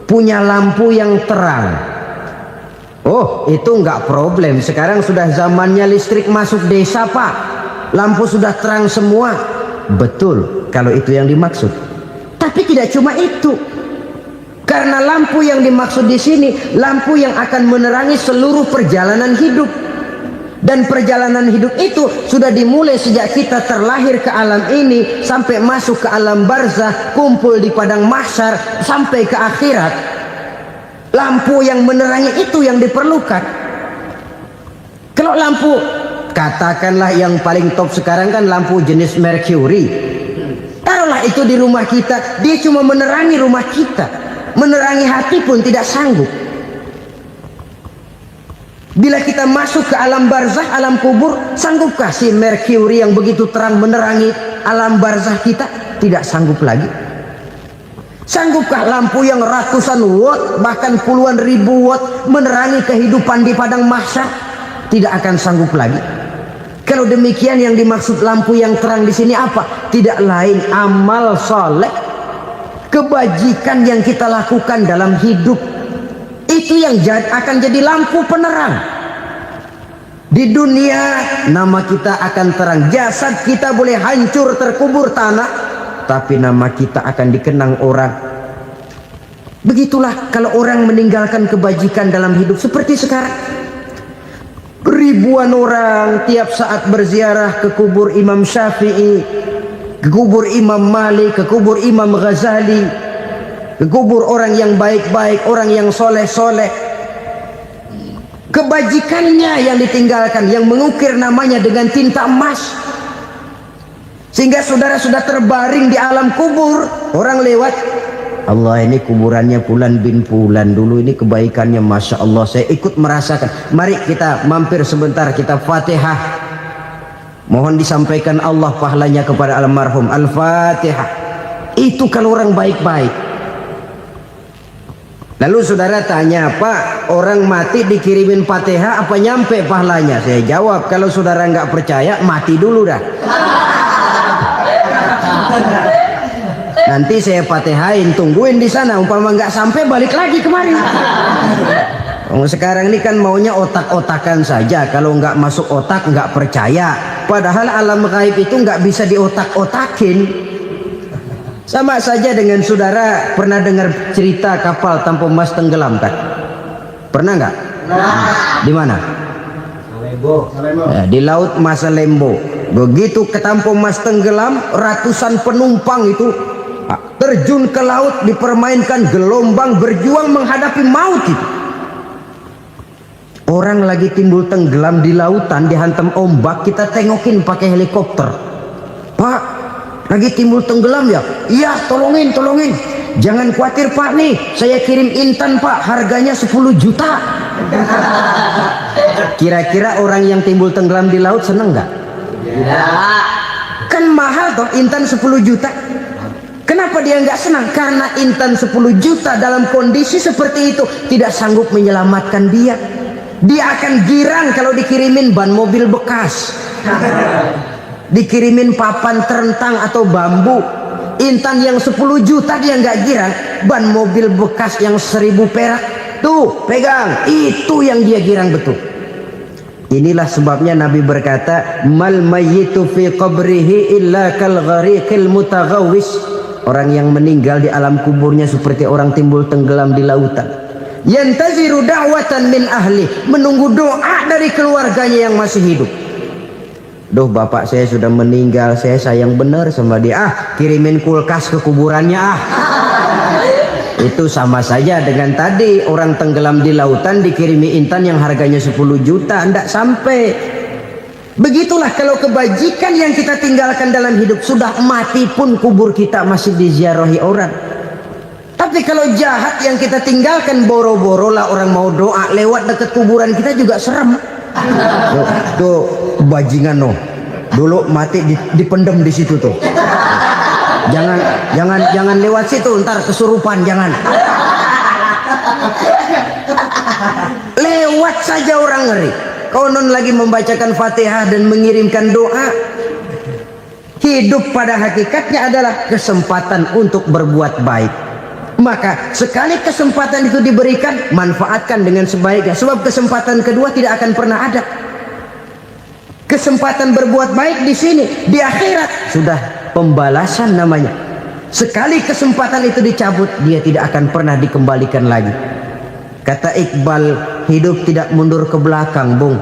punya lampu yang terang. Oh, itu enggak problem. Sekarang sudah zamannya listrik masuk desa, Pak. Lampu sudah terang semua. Betul, kalau itu yang dimaksud. Tapi tidak cuma itu. Karena lampu yang dimaksud di sini, lampu yang akan menerangi seluruh perjalanan hidup. Dan perjalanan hidup itu sudah dimulai sejak kita terlahir ke alam ini, sampai masuk ke alam barzah, kumpul di padang mahsyar, sampai ke akhirat. Lampu yang menerangi itu yang diperlukan. Kalau lampu, katakanlah yang paling top sekarang kan lampu jenis Mercury. Taruhlah itu di rumah kita, dia cuma menerangi rumah kita, menerangi hati pun tidak sanggup. Bila kita masuk ke alam barzah, alam kubur, sanggupkah si Mercury yang begitu terang menerangi alam barzah kita? Tidak sanggup lagi. Sanggupkah lampu yang ratusan watt, bahkan puluhan ribu watt menerangi kehidupan di padang mahsyar? Tidak akan sanggup lagi. Kalau demikian, yang dimaksud lampu yang terang di sini apa? Tidak lain amal soleh, kebajikan yang kita lakukan dalam hidup. Itu yang akan jadi lampu penerang. Di dunia nama kita akan terang, jasad kita boleh hancur terkubur tanah, tapi nama kita akan dikenang orang. Begitulah kalau orang meninggalkan kebajikan dalam hidup seperti sekarang. Ribuan orang tiap saat berziarah ke kubur Imam Syafi'i, ke kubur Imam Malik, ke kubur Imam Ghazali, ke kubur orang yang baik-baik, orang yang soleh-soleh. Kebajikannya yang ditinggalkan, yang mengukir namanya dengan tinta emas. Sehingga saudara sudah terbaring di alam kubur, orang lewat, Allah, ini kuburannya Fulan bin Fulan, dulu ini kebaikannya Masya Allah, saya ikut merasakan. Mari kita mampir sebentar, kita Fatihah, mohon disampaikan Allah pahalanya kepada almarhum. Al-Fatihah. Itu kalau orang baik-baik. Lalu saudara tanya, Pak, orang mati dikirimin Fatihah apa nyampe pahalanya? Saya jawab, kalau saudara nggak percaya, mati dulu dah. Nanti saya Fatihain, tungguin di sana. Umpama nggak sampai, balik lagi kemari. Sekarang ini kan maunya otak-otakan saja. Kalau nggak masuk otak, nggak percaya. Padahal alam gaib itu nggak bisa diotak-otakin. Sama saja dengan saudara pernah dengar cerita kapal tanpa emas tenggelam kan? Pernah nggak? Di mana? Ya, di laut Masalembo. Begitu ketampo emas tenggelam, ratusan penumpang itu terjun ke laut, dipermainkan gelombang, berjuang menghadapi maut itu. Orang lagi timbul tenggelam di lautan, dihantam ombak, kita tengokin pakai helikopter. Pak, lagi timbul tenggelam ya? Iya, tolongin. Jangan khawatir Pak, nih saya kirim intan Pak, harganya 10 juta. Kira-kira orang yang timbul tenggelam di laut seneng nggak? Tidak. Kan mahal toh intan 10 juta. Kenapa dia nggak senang? Karena intan 10 juta dalam kondisi seperti itu tidak sanggup menyelamatkan dia. Dia akan girang kalau dikirimin ban mobil bekas, dikirimin papan terentang atau bambu. Intan yang 10 juta dia nggak girang, ban mobil bekas yang 1000 perak tuh pegang, itu yang dia girang betul. Inilah sebabnya Nabi berkata, mal mayyitu fi qabrihi illa kal ghariqil mutaghawwis. Orang yang meninggal di alam kuburnya seperti orang timbul tenggelam di lautan. Yantaziru da'watan min ahli, menunggu doa dari keluarganya yang masih hidup. Duh, bapak saya sudah meninggal, saya sayang benar sama dia. Kirimin kulkas ke kuburannya Itu sama saja dengan tadi orang tenggelam di lautan dikirimi intan yang harganya 10 juta, ndak sampai. Begitulah kalau kebajikan yang kita tinggalkan dalam hidup, sudah mati pun kubur kita masih diziarahi orang. Tapi kalau jahat yang kita tinggalkan, boro-boro lah orang mau doa lewat dekat kuburan kita juga serem. Tuh bajingan no, dulu mati dipendem di situ tuh. Jangan lewat situ, ntar kesurupan, jangan. Lewat saja orang ngeri. Konon lagi membacakan Fatihah dan mengirimkan doa. Hidup pada hakikatnya adalah kesempatan untuk berbuat baik. Maka sekali kesempatan itu diberikan, manfaatkan dengan sebaiknya. Sebab kesempatan kedua tidak akan pernah ada. Kesempatan berbuat baik di sini, di akhirat sudah pembalasan namanya. Sekali kesempatan itu dicabut, dia tidak akan pernah dikembalikan lagi. Kata Iqbal, hidup tidak mundur ke belakang, Bung.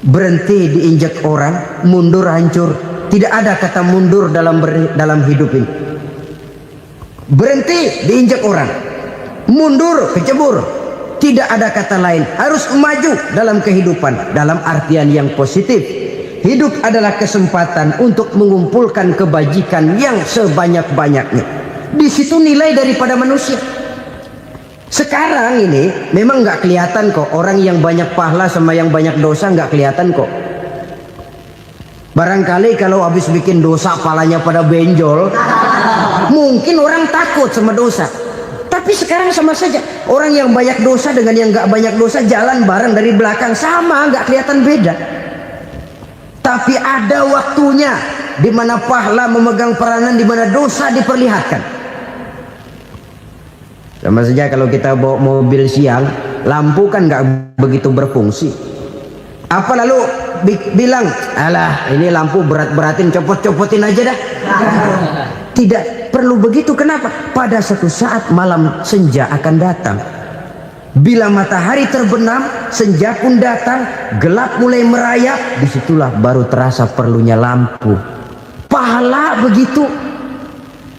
Berhenti diinjak orang, mundur hancur. Tidak ada kata mundur dalam hidup ini. Berhenti diinjak orang, mundur kecebur. Tidak ada kata lain, harus maju dalam kehidupan dalam artian yang positif. Hidup adalah kesempatan untuk mengumpulkan kebajikan yang sebanyak-banyaknya. Di situ nilai daripada manusia. Sekarang ini memang nggak kelihatan kok, orang yang banyak pahala sama yang banyak dosa nggak kelihatan kok. Barangkali kalau habis bikin dosa palanya pada benjol, mungkin orang takut sama dosa. Tapi sekarang sama saja, orang yang banyak dosa dengan yang nggak banyak dosa jalan bareng dari belakang, sama, nggak kelihatan beda. Tapi ada waktunya di mana pahala memegang peranan, di mana dosa diperlihatkan. Sama saja kalau kita bawa mobil siang, lampu kan nggak begitu berfungsi. Apa lalu bilang, alah ini lampu berat-beratin, copot-copotin aja dah. Tidak perlu begitu. Kenapa? Pada satu saat malam senja akan datang. Bila matahari terbenam, senja pun datang, gelap mulai merayap, disitulah baru terasa perlunya lampu. Pahala begitu.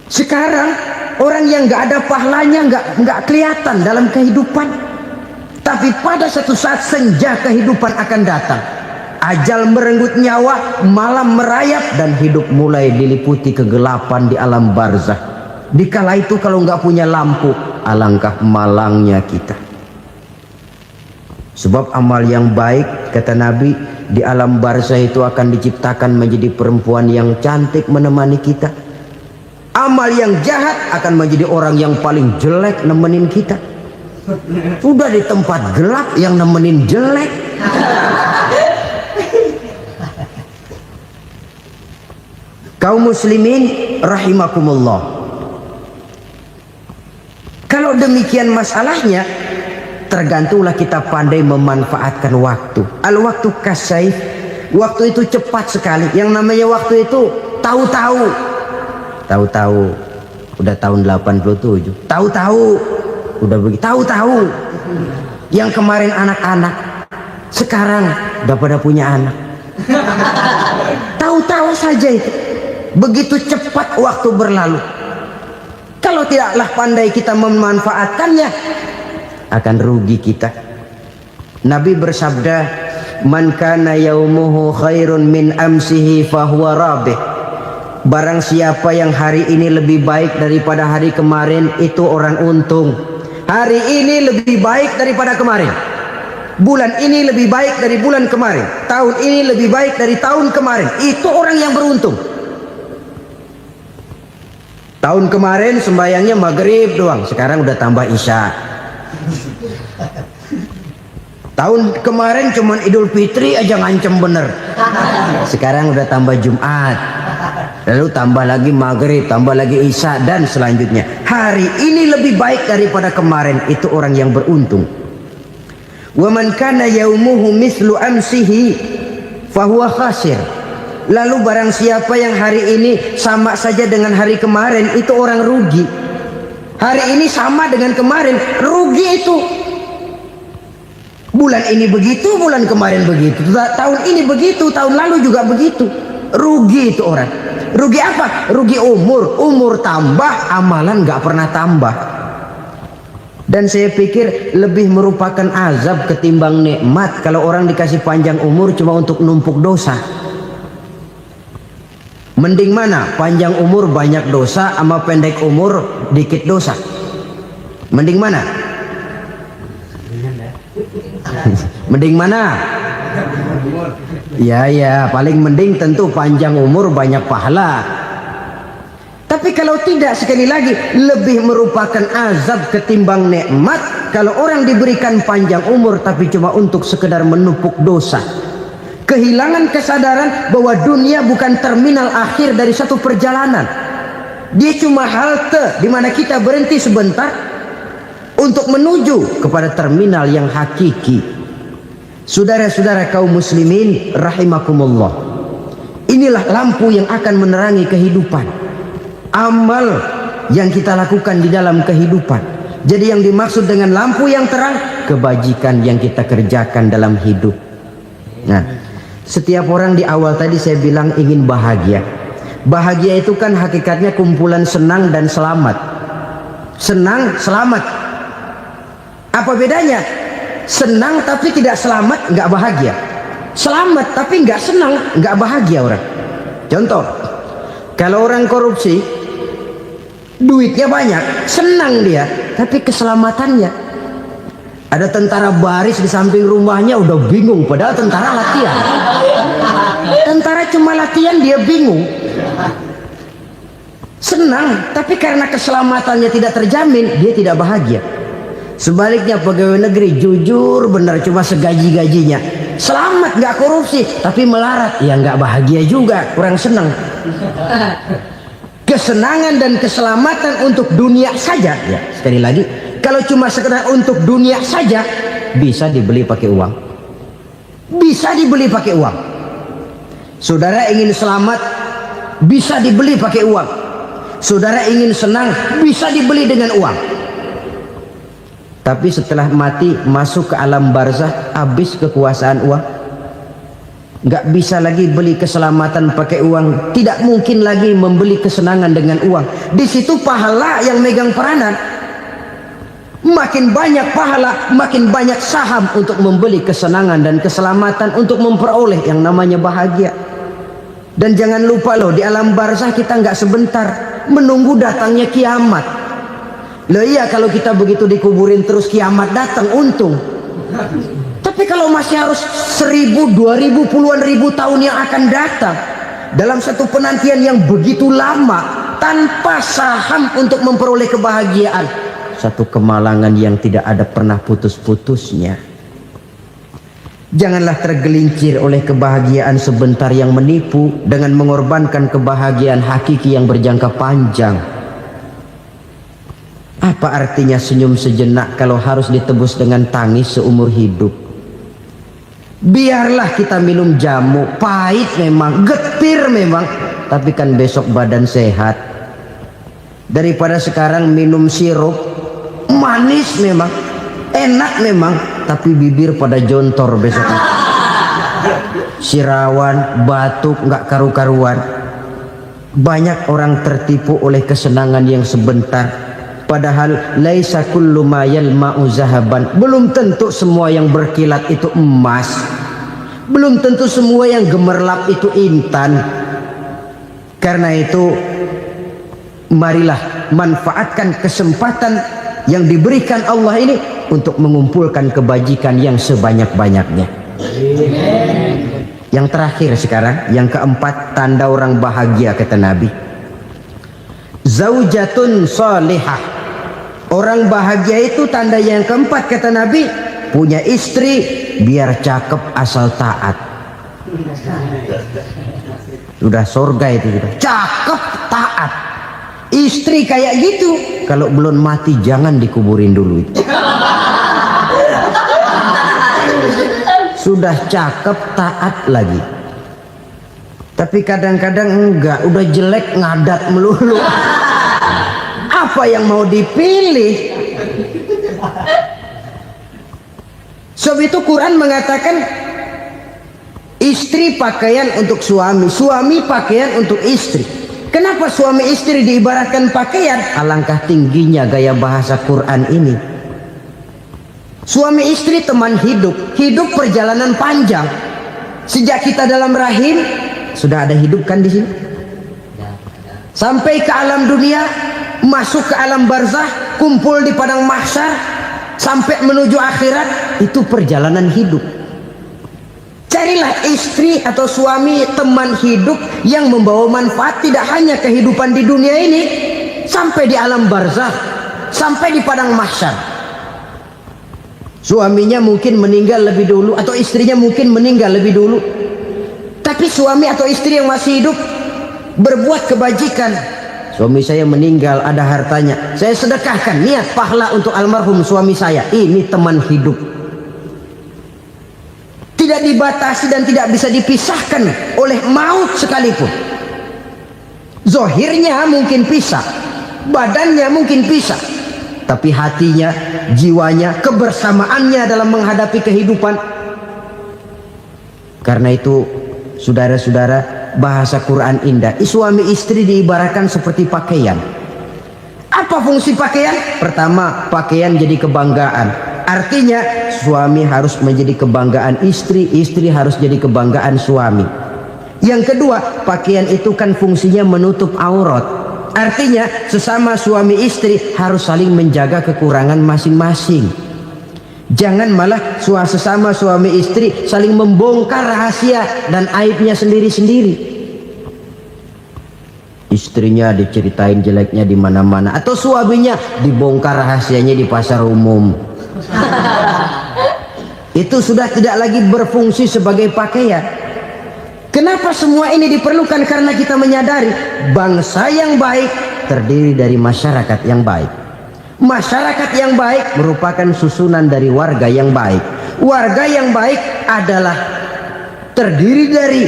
Sekarang orang yang nggak ada pahalanya nggak kelihatan dalam kehidupan. Tapi pada satu saat senja kehidupan akan datang. Ajal merenggut nyawa, malam merayap, dan hidup mulai diliputi kegelapan di alam barzah. Dikala itu kalau nggak punya lampu, alangkah malangnya kita. Sebab amal yang baik, kata Nabi, di alam barzah itu akan diciptakan menjadi perempuan yang cantik menemani kita. Amal yang jahat akan menjadi orang yang paling jelek nemenin kita. Sudah di tempat gelap yang nemenin jelek. Kaum muslimin rahimakumullah. Kalau demikian masalahnya, tergantunglah kita pandai memanfaatkan waktu. Al-waktu kasayf, waktu itu cepat sekali. Yang namanya waktu itu tahu-tahu. Tahu-tahu udah tahun 87. Tahu-tahu udah begitu. Tahu-tahu yang kemarin anak-anak sekarang udah pada punya anak. Tahu-tahu saja itu. Begitu cepat waktu berlalu. Kalau tidaklah pandai kita memanfaatkannya, akan rugi kita. Nabi bersabda, "Man kana yaumuhu khairun min amsihi fahuwa rabih." Barang siapa yang hari ini lebih baik daripada hari kemarin, itu orang untung. Hari ini lebih baik daripada kemarin. Bulan ini lebih baik dari bulan kemarin. Tahun ini lebih baik dari tahun kemarin. Itu orang yang beruntung. Tahun kemarin sembayangnya maghrib doang, sekarang udah tambah isya. Tahun kemarin cuman Idul Fitri aja ngancem bener, sekarang udah tambah Jumat, lalu tambah lagi maghrib, tambah lagi isya, dan selanjutnya. Hari ini lebih baik daripada kemarin, itu orang yang beruntung. Wa man kana yaumuhu mislu amsihi fahuwa khasir. Lalu barang siapa yang hari ini sama saja dengan hari kemarin, itu orang rugi. Hari ini sama dengan kemarin, rugi itu. Bulan ini begitu, bulan kemarin begitu, tahun ini begitu, tahun lalu juga begitu. Rugi itu orang. Rugi apa? Rugi umur. Umur tambah, amalan gak pernah tambah. Dan saya pikir lebih merupakan azab ketimbang nikmat kalau orang dikasih panjang umur cuma untuk numpuk dosa. Mending mana? Panjang umur banyak dosa sama pendek umur dikit dosa? Mending mana? Mending mana? Ya, paling mending tentu panjang umur banyak pahala. Tapi kalau tidak, sekali lagi, lebih merupakan azab ketimbang nikmat kalau orang diberikan panjang umur tapi cuma untuk sekedar menumpuk dosa. Kehilangan kesadaran bahwa dunia bukan terminal akhir dari satu perjalanan. Dia cuma halte di mana kita berhenti sebentar untuk menuju kepada terminal yang hakiki. Saudara-saudara kaum muslimin rahimakumullah. Inilah lampu yang akan menerangi kehidupan. Amal yang kita lakukan di dalam kehidupan. Jadi yang dimaksud dengan lampu yang terang, kebajikan yang kita kerjakan dalam hidup. Nah, setiap orang di awal tadi saya bilang ingin bahagia. Bahagia itu kan hakikatnya kumpulan senang dan selamat. Senang, selamat. Apa bedanya? Senang tapi tidak selamat, nggak bahagia. Selamat tapi nggak senang, nggak bahagia orang. Contoh, kalau orang korupsi, duitnya banyak, senang dia, tapi keselamatannya. Ada tentara baris di samping rumahnya udah bingung, padahal tentara latihan. Tentara cuma latihan, dia bingung. Senang, tapi karena keselamatannya tidak terjamin, dia tidak bahagia. Sebaliknya pegawai negeri jujur benar, cuma segaji-gajinya, selamat nggak korupsi, tapi melarat, ya nggak bahagia juga, kurang senang. Kesenangan dan keselamatan untuk dunia saja, ya sekali lagi, kalau cuma sekedar untuk dunia saja, bisa dibeli pakai uang. Bisa dibeli pakai uang. Saudara ingin selamat, bisa dibeli pakai uang. Saudara ingin senang, bisa dibeli dengan uang. Tapi setelah mati, masuk ke alam barzah, habis kekuasaan uang. Nggak bisa lagi beli keselamatan pakai uang. Tidak mungkin lagi membeli kesenangan dengan uang. Di situ pahala yang megang peranan. Makin banyak pahala, makin banyak saham untuk membeli kesenangan dan keselamatan, untuk memperoleh yang namanya bahagia. Dan jangan lupa loh, di alam barzah kita nggak sebentar, menunggu datangnya kiamat. Loh iya, kalau kita begitu dikuburin terus kiamat datang, untung. Tapi kalau masih harus 1000, 2000, puluhan ribu tahun yang akan datang, dalam satu penantian yang begitu lama, tanpa saham untuk memperoleh kebahagiaan. Satu kemalangan yang tidak ada pernah putus-putusnya. Janganlah tergelincir oleh kebahagiaan sebentar yang menipu dengan mengorbankan kebahagiaan hakiki yang berjangka panjang. Apa artinya senyum sejenak kalau harus ditebus dengan tangis seumur hidup? Biarlah kita minum jamu, pahit memang, getir memang, tapi kan besok badan sehat. Daripada sekarang minum sirup, manis memang, enak memang, tapi bibir pada jontor besok. Sirawan, batuk, nggak karu-karuan. Banyak orang tertipu oleh kesenangan yang sebentar. Padahal laisa kullu ma yalma'u zahaban. Belum tentu semua yang berkilat itu emas. Belum tentu semua yang gemerlap itu intan. Karena itu marilah manfaatkan kesempatan yang diberikan Allah ini untuk mengumpulkan kebajikan yang sebanyak-banyaknya. Yang terakhir sekarang, yang keempat, tanda orang bahagia kata Nabi. Zaujatun salihah. Orang bahagia itu tanda yang keempat kata Nabi, punya istri biar cakep asal taat. Sudah surga itu sudah. Cakep taat. Istri kayak gitu, kalau belum mati jangan dikuburin dulu itu. Sudah cakep taat lagi. Tapi kadang-kadang enggak, udah jelek ngadat melulu. Apa yang mau dipilih? Sebab itu Quran mengatakan istri pakaian untuk suami, suami pakaian untuk istri. Kenapa suami istri diibaratkan pakaian? Alangkah tingginya gaya bahasa Quran ini. Suami istri teman hidup, hidup perjalanan panjang. Sejak kita dalam rahim sudah ada hidup kan di sini. Sampai ke alam dunia, masuk ke alam barzah, kumpul di padang mahsyar, sampai menuju akhirat, itu perjalanan hidup. Carilah istri atau suami teman hidup yang membawa manfaat tidak hanya kehidupan di dunia ini, sampai di alam barzah, sampai di padang mahsyar. Suaminya mungkin meninggal lebih dulu atau istrinya mungkin meninggal lebih dulu, tapi suami atau istri yang masih hidup berbuat kebajikan. Suami saya meninggal, ada hartanya, saya sedekahkan, niat pahala untuk almarhum suami saya. Ini teman hidup, tidak dibatasi dan tidak bisa dipisahkan oleh maut sekalipun. Zohirnya mungkin pisah, badannya mungkin pisah, tapi hatinya, jiwanya, kebersamaannya dalam menghadapi kehidupan. Karena itu saudara-saudara, bahasa Quran indah. Suami istri diibaratkan seperti pakaian. Apa fungsi pakaian? Pertama, pakaian jadi kebanggaan. Artinya suami harus menjadi kebanggaan istri, istri harus jadi kebanggaan suami. Yang kedua, pakaian itu kan fungsinya menutup aurat. Artinya sesama suami istri harus saling menjaga kekurangan masing-masing. Jangan malah sesama suami istri saling membongkar rahasia dan aibnya sendiri-sendiri. Istrinya diceritain jeleknya di mana-mana, atau suaminya dibongkar rahasianya di pasar umum. Itu sudah tidak lagi berfungsi sebagai pakaian. Kenapa semua ini diperlukan? Karena kita menyadari bangsa yang baik terdiri dari masyarakat yang baik. Masyarakat yang baik merupakan susunan dari warga yang baik. Warga yang baik adalah terdiri dari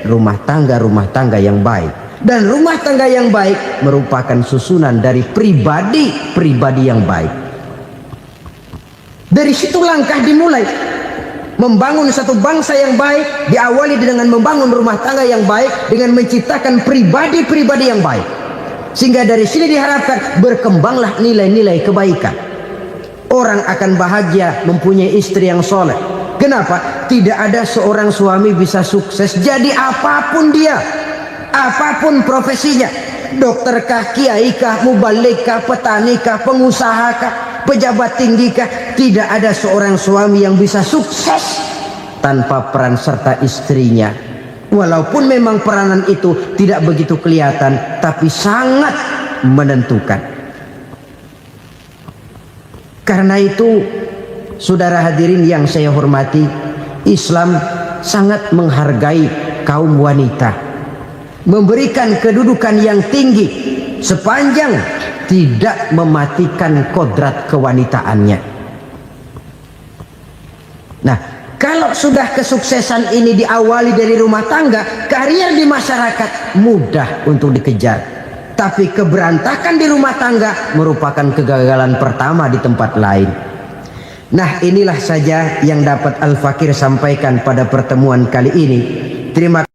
rumah tangga yang baik. Dan rumah tangga yang baik merupakan susunan dari pribadi yang baik. Dari situ langkah dimulai. Membangun satu bangsa yang baik diawali dengan membangun rumah tangga yang baik, dengan menciptakan pribadi-pribadi yang baik. Sehingga dari sini diharapkan berkembanglah nilai-nilai kebaikan. Orang akan bahagia mempunyai istri yang soleh. Kenapa? Tidak ada seorang suami bisa sukses jadi apapun dia, apapun profesinya, dokterkah, kiaikah, mubalikah, petanikah, pengusahakah, pejabat tinggikah, tidak ada seorang suami yang bisa sukses tanpa peran serta istrinya. Walaupun memang peranan itu tidak begitu kelihatan, tapi sangat menentukan. Karena itu, saudara hadirin yang saya hormati, Islam sangat menghargai kaum wanita, memberikan kedudukan yang tinggi sepanjang tidak mematikan kodrat kewanitaannya. Nah, kalau sudah kesuksesan ini diawali dari rumah tangga, karier di masyarakat mudah untuk dikejar. Tapi keberantakan di rumah tangga merupakan kegagalan pertama di tempat lain. Nah, inilah saja yang dapat Al-Fakir sampaikan pada pertemuan kali ini. Terima kasih.